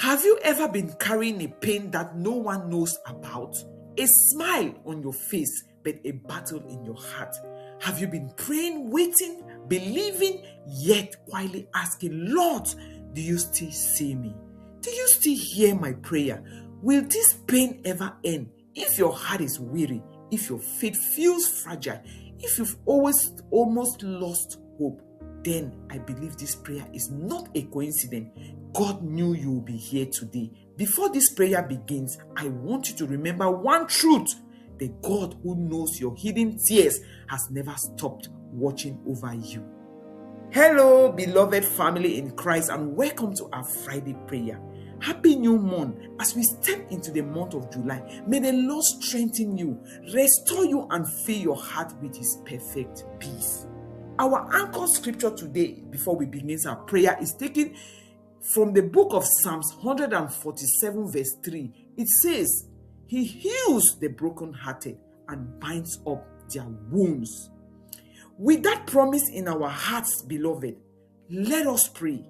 Have you ever been carrying a pain that no one knows about? A smile on your face, but a battle in your heart. Have you been praying, waiting, believing, yet quietly asking, Lord, do you still see me? Do you still hear my prayer? Will this pain ever end? If your heart is weary, if your faith feels fragile, if you've almost lost hope, then I believe this prayer is not a coincidence. God knew you will be here today. Before this prayer begins, I want you to remember one truth. The God who knows your hidden tears has never stopped watching over you. Hello, beloved family in Christ, and welcome to our Friday prayer. Happy new month. As we step into the month of July, may the Lord strengthen you, restore you, and fill your heart with His perfect peace. Our anchor scripture today, before we begin our prayer, is taken from the book of Psalms 147 verse 3. It says, He heals the brokenhearted and binds up their wounds. With that promise in our hearts, beloved, let us pray.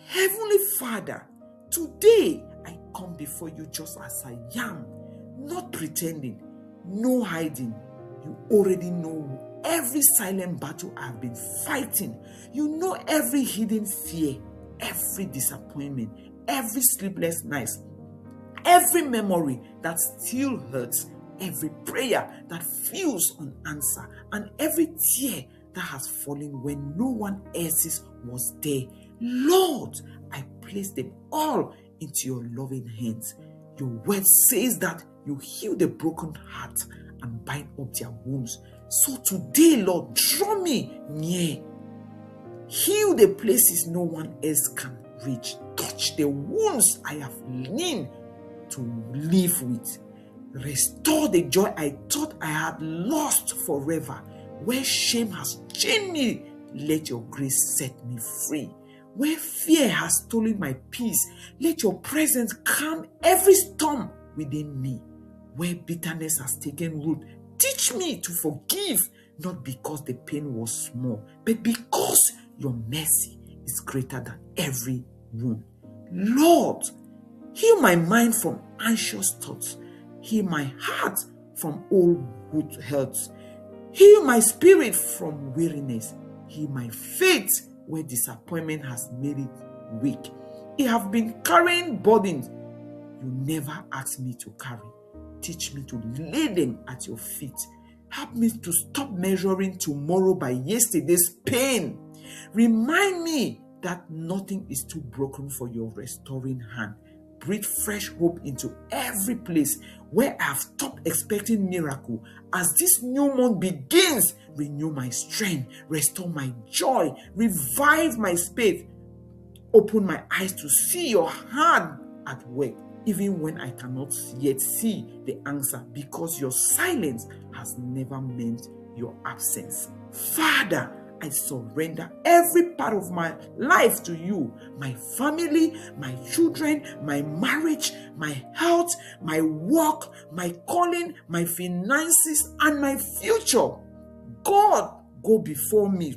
Heavenly Father, today I come before you just as I am, not pretending, no hiding. You already know every silent battle I've been fighting. You know every hidden fear, every disappointment, every sleepless nights, every memory that still hurts, every prayer that feels unanswered, and every tear that has fallen when no one else's was there. Lord, I place them all into your loving hands. Your word says that you heal the broken heart and bind up their wounds. So today, Lord, draw me near. Heal the places no one else can reach. Touch the wounds I have learned to live with. Restore the joy I thought I had lost forever. Where shame has chained me, let your grace set me free. Where fear has stolen my peace, let your presence calm every storm within me. Where bitterness has taken root, teach me to forgive, not because the pain was small, but because your mercy is greater than every wound. Lord, heal my mind from anxious thoughts. Heal my heart from old good health. Heal my spirit from weariness. Heal my faith where disappointment has made it weak. I have been carrying burdens you never asked me to carry. Teach me to lay them at your feet. Help me to stop measuring tomorrow by yesterday's pain. Remind me that nothing is too broken for your restoring hand. Breathe fresh hope into every place where I have stopped expecting miracle. As this new month begins, renew my strength, restore my joy, revive my faith. Open my eyes to see your hand at work, even when I cannot yet see the answer, because your silence has never meant your absence. Father, I surrender every part of my life to you. My family, my children, my marriage, my health, my work, my calling, my finances, and my future. God, go before me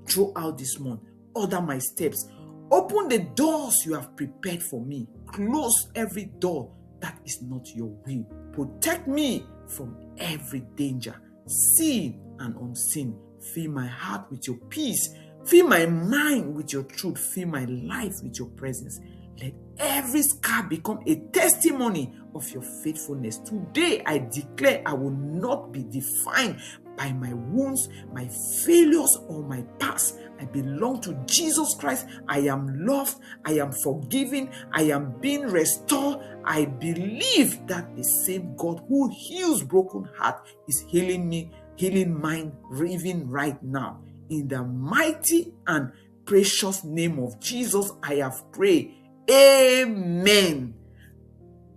throughout this month. Order my steps. Open the doors you have prepared for me. Close every door that is not your will. Protect me from every danger, seen and unseen. Fill my heart with your peace. Fill my mind with your truth. Fill my life with your presence. Let every scar become a testimony of your faithfulness. Today, I declare I will not be defined by my wounds, my failures, or my past. I belong to Jesus Christ. I am loved. I am forgiven. I am being restored. I believe that the same God who heals broken heart is healing me, healing mine even right now. In the mighty and precious name of Jesus, I have prayed. Amen.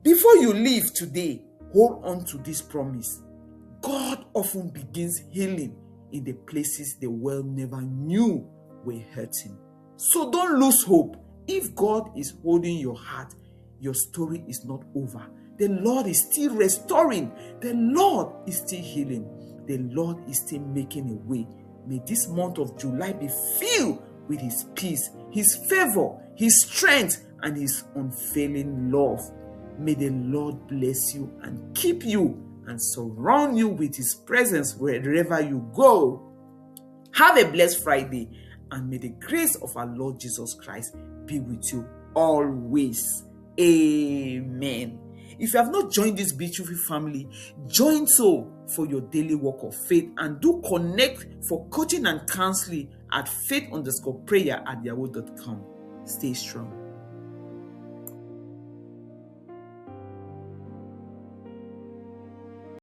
Before you leave today, hold on to this promise. God often begins healing in the places the world never knew were hurting. So don't lose hope. If God is holding your heart, your story is not over. The Lord is still restoring. The Lord is still healing. The Lord is still making a way. May this month of July be filled with His peace, His favor, His strength, and his unfailing love. May the Lord bless you and keep you and surround you with his presence wherever you go. Have a blessed Friday, and may the grace of our Lord Jesus Christ be with you always. Amen. If you have not joined this beautiful family, join so for your daily walk of faith, and do connect for coaching and counseling at faith_prayer@yahoo.com. Stay strong.